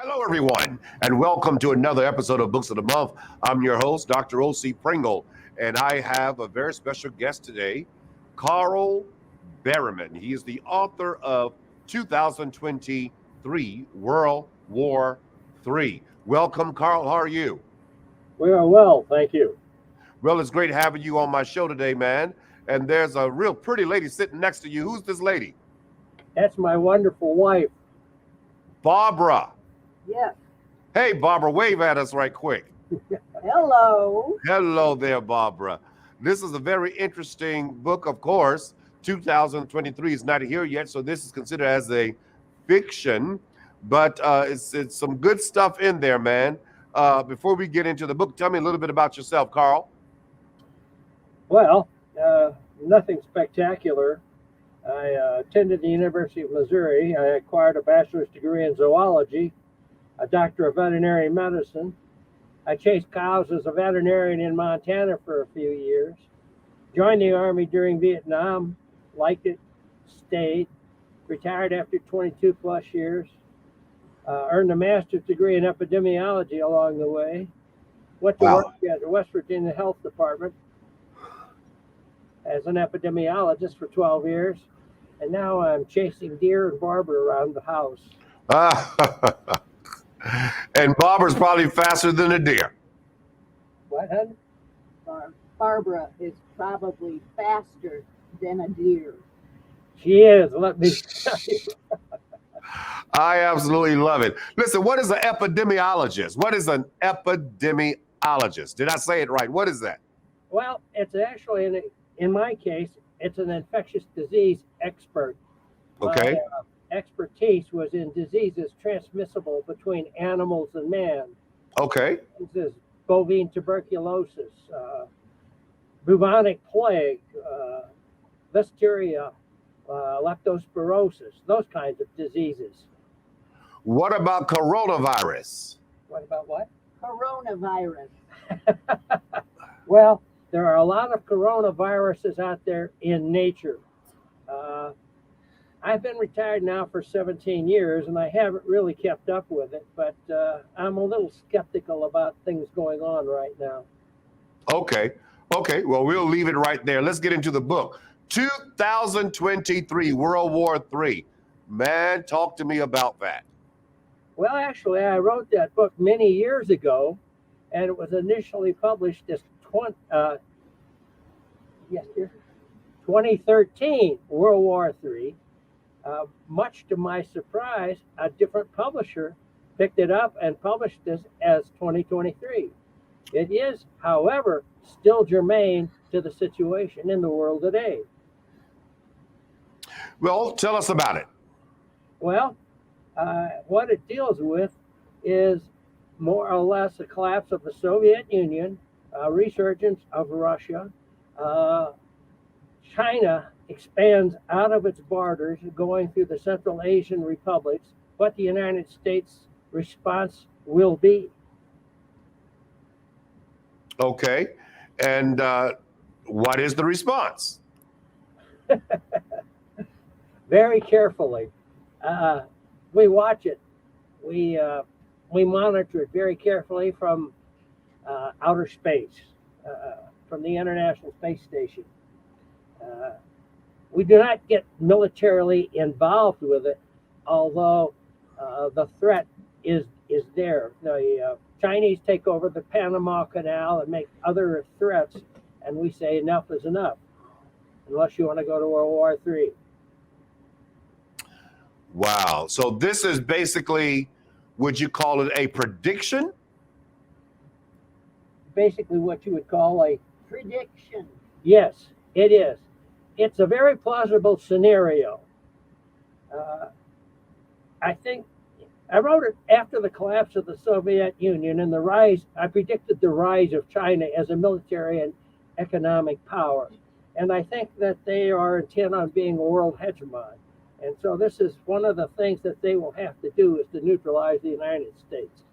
Hello, everyone, and welcome to another episode of Books of the Month. I'm your host, Dr. O.C. Pringle, and I have a very special guest today, Carl Berryman. He is the author of 2023 World War III. Welcome, Carl. How are you? We are well, thank you. Well, it's great having you on my show today, man. And there's a real pretty lady sitting next to you. Who's this lady? That's my wonderful wife. Barbara. Yes. Hey, Barbara, wave at us right quick. Hello. Hello there, Barbara. This is a very interesting book, of course. 2023 is not here yet, so this is considered as a fiction, but it's some good stuff in there, man. Before we get into the book, tell me a little bit about yourself, Carl. Well, nothing spectacular. I attended the University of Missouri. I acquired a bachelor's degree in zoology, a doctor of veterinary medicine. I chased cows as a veterinarian in Montana for a few years. Joined the Army during Vietnam, liked it, stayed, retired after 22 plus years, earned a master's degree in epidemiology along the way, went to work at the West Virginia Health Department as an epidemiologist for 12 years, and now I'm chasing deer and Barbara around the house. And Barbara's probably faster than a deer. What, honey? Barbara is probably faster than a deer. She is, let me tell you. I absolutely love it. Listen, what is an epidemiologist? What is an epidemiologist? Did I say it right? What is that? Well, it's actually, in my case, it's an infectious disease expert. Okay. My expertise was in diseases transmissible between animals and man. Okay. This is bovine tuberculosis, bubonic plague, listeria, leptospirosis, those kinds of diseases. What about coronavirus? What about what? Coronavirus. Well, there are a lot of coronaviruses out there in nature. I've been retired now for 17 years, and I haven't really kept up with it, but I'm a little skeptical about things going on right now. Okay. Well, we'll leave it right there. Let's get into the book. 2023, World War III. Man, talk to me about that. Well, actually, I wrote that book many years ago, and it was initially published as 2013, World War III. Much to my surprise, a different publisher picked it up and published this as 2023. It is, however, still germane to the situation in the world today. Well, tell us about it. Well, what it deals with is more or less the collapse of the Soviet Union, resurgence of Russia. China expands out of its borders, going through the Central Asian republics, what the United States response will be. Okay. And what is the response? Very carefully. We watch it. We monitor it very carefully from outer space, from the International Space Station. We do not get militarily involved with it, although the threat is there. The Chinese take over the Panama Canal and make other threats, and we say enough is enough, unless you want to go to World War III. Wow. So this is basically, would you call it a prediction? Basically what you would call a Prediction. yes, it is. It's a very plausible scenario. I think I wrote it after the collapse of the Soviet Union and the rise. I predicted the rise of China as a military and economic power. And I think that they are intent on being a world hegemon. And so this is one of the things that they will have to do, is to neutralize the United States.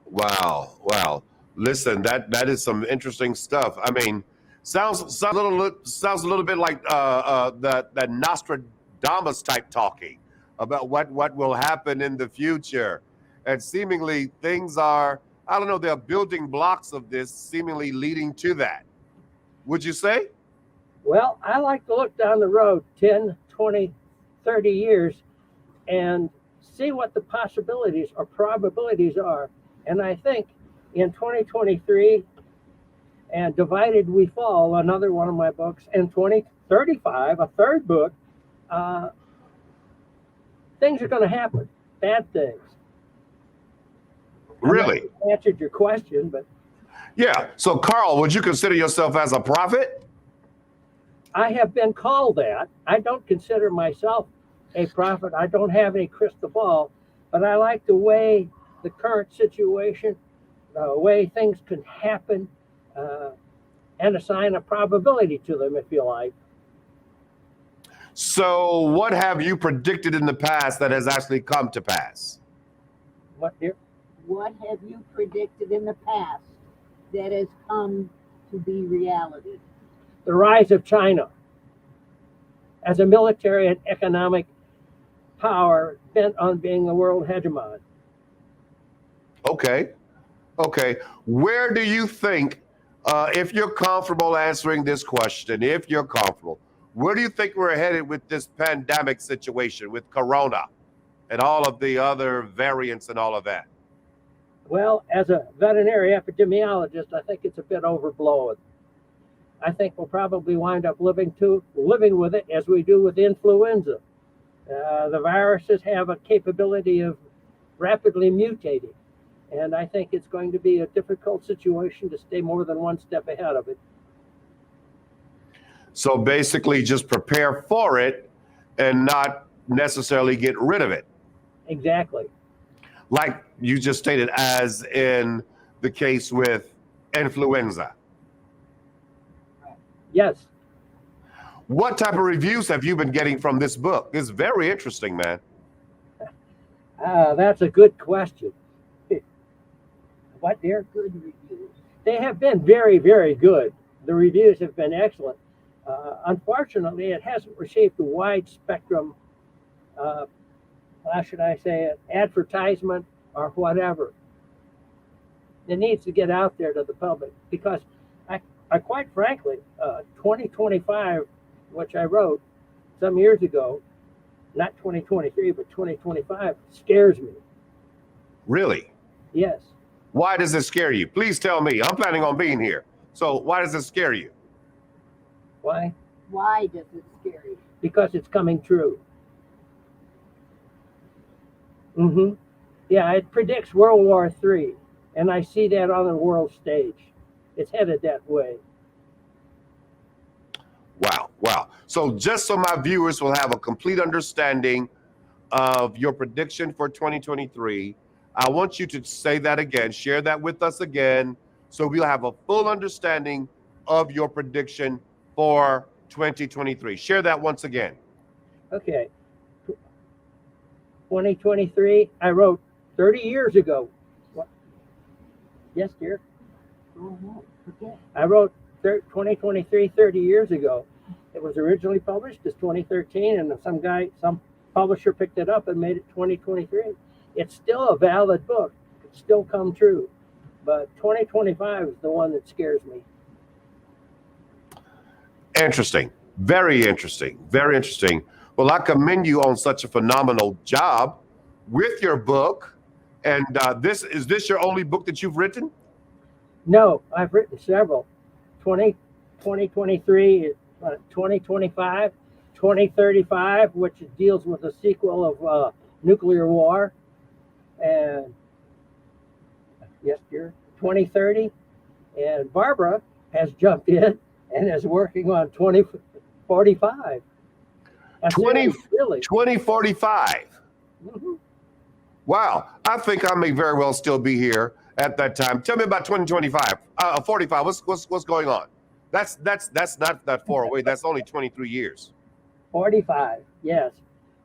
Wow. Listen, that is some interesting stuff. I mean, sounds a little bit like that Nostradamus type talking. about what will happen in the future. And seemingly things are, I don't know, they're building blocks of this seemingly leading to that. Would you say? Well, I like to look down the road 10, 20, 30 years and see what the possibilities or probabilities are. And I think in 2023 and Divided We Fall, another one of my books, and 2035, a third book, things are going to happen, bad things. Really? I answered your question, but Yeah. So, Carl, would you consider yourself as a prophet? I have been called that. I don't consider myself a prophet. I don't have any crystal ball, but I like to weigh the current situation, the way things can happen, and assign a probability to them, if you like. So, what have you predicted in the past that has actually come to pass? What, dear? What have you predicted in the past that has come to be reality? The rise of China as a military and economic power bent on being the world hegemon. Okay. Okay. Where do you think, if you're comfortable answering this question, if you're comfortable, where do you think we're headed with this pandemic situation with Corona and all of the other variants and all of that? Well, as a veterinary epidemiologist, I think it's a bit overblown. I think we'll probably wind up living with it as we do with influenza. The viruses have a capability of rapidly mutating, and I think it's going to be a difficult situation to stay more than one step ahead of it. So basically, just prepare for it and not necessarily get rid of it. Exactly. Like you just stated, as in the case with influenza. Yes. What type of reviews have you been getting from this book? It's very interesting, man. That's a good question. What, dear? Good reviews. They have been very, very good. The reviews have been excellent. Unfortunately, it hasn't received a wide spectrum, how should I say it, advertisement or whatever. It needs to get out there to the public because I quite frankly, 2025, which I wrote some years ago, not 2023, but 2025, scares me. Really? Yes. Why does it scare you? Please tell me. I'm planning on being here. So why does it scare you? Why? Why does it scare you? Because it's coming true. Yeah, it predicts World War III, and I see that on the world stage. It's headed that way. Wow, wow. So just so my viewers will have a complete understanding of your prediction for 2023, I want you to say that again, share that with us again, so we'll have a full understanding of your prediction for 2023. Share that once again. Okay. 2023, I wrote 30 years ago. What? Yes, dear? Go ahead. Forget. I wrote 2023 30 years ago. It was originally published as 2013, and some publisher picked it up and made it 2023. It's still a valid book. It's still come true. But 2025 is the one that scares me. Interesting. Very interesting. Very interesting. Well, I commend you on such a phenomenal job with your book. And is this your only book that you've written? No, I've written several. 2023, 2025, 2035, which deals with a sequel of nuclear war. And yes, dear, 2030. And Barbara has jumped in and is working on 2045. 2045. Mm-hmm. Wow. I think I may very well still be here at that time. Tell me about 2025. 45. What's going on? That's not that far away. That's only 23 years. 45. Yes.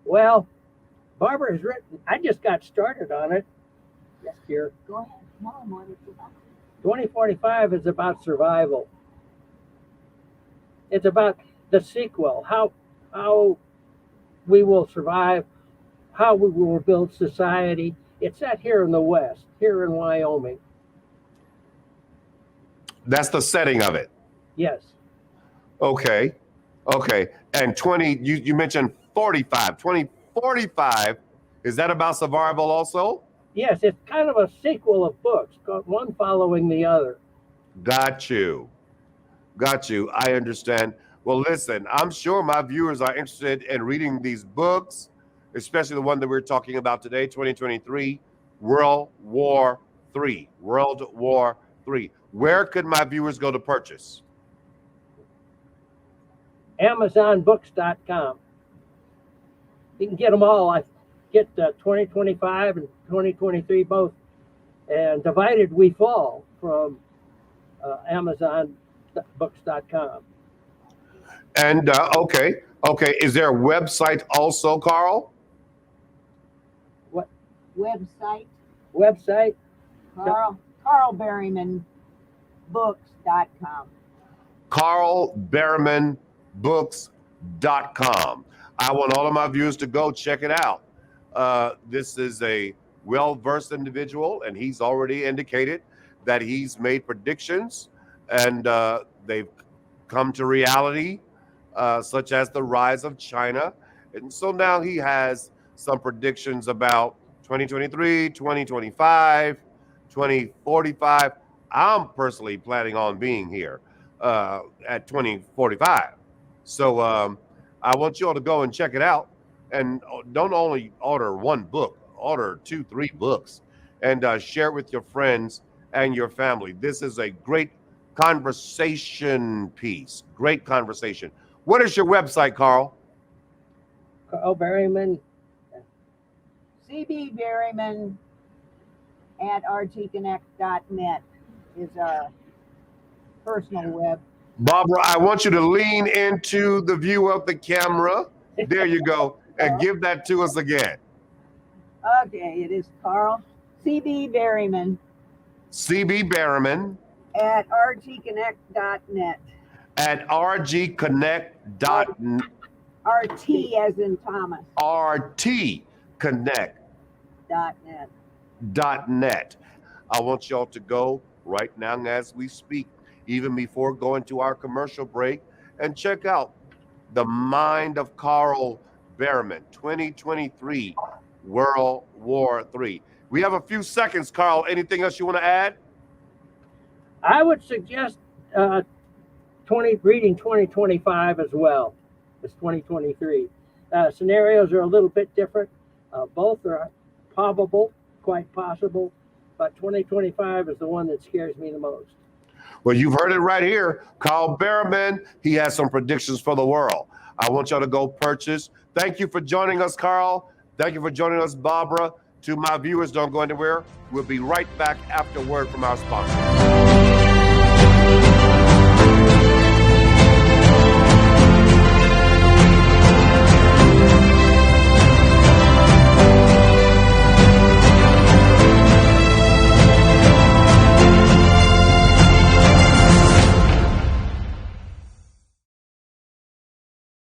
Well, Barbara has written. I just got started on it. Yes, dear. Go ahead. Tell them what it's about. 2045 is about survival. It's about the sequel, how we will survive how we will build society. It's set here in the West, here in Wyoming. That's the setting of it. Yes. Okay. Okay. And 20, you mentioned 45. 2045, is that about survival also? Yes, it's kind of a sequel of books, one following the other. Got you. Got you. I understand. Well, listen, I'm sure my viewers are interested in reading these books, especially the one that we're talking about today, 2023, World War III. World War III. Where could my viewers go to purchase? AmazonBooks.com. You can get them all. I get 2025 and 2023 both. And Divided We Fall from AmazonBooks.com. And okay. Is there a website also, Carl? What Website, website? Carl Berryman books.com. carlberrymanbooks.com. I want all of my viewers to go check it out. This is a well-versed individual, and he's already indicated that he's made predictions, and they've come to reality, such as the rise of China. And so now he has some predictions about 2023, 2025, 2045. I'm personally planning on being here at 2045. So I want you all to go and check it out. And don't only order one book, order 2, 3 books, and share it with your friends and your family. This is a great conversation piece. Great conversation. What is your website, Carl? Carl Berryman. CB Berryman at rtconnect.net is our personal web. Barbara, I want you to lean into the view of the camera. There you go. And give that to us again. Okay, it is Carl CB Berryman CB Berryman at rtconnect.net. at rgconnect.net. RT as in Thomas. rtconnect.net. I want y'all to go right now as we speak, even before going to our commercial break, and check out The Mind of Carl Berryman, 2023, World War III. We have a few seconds, Carl. Anything else you want to add? I would suggest reading 2025 as well as 2023. Scenarios are a little bit different. Both are probable, quite possible, but 2025 is the one that scares me the most. Well, you've heard it right here. Carl Berryman, he has some predictions for the world. I want y'all to go purchase. Thank you for joining us, Carl. Thank you for joining us, Barbara. To my viewers, don't go anywhere. We'll be right back after word from our sponsor.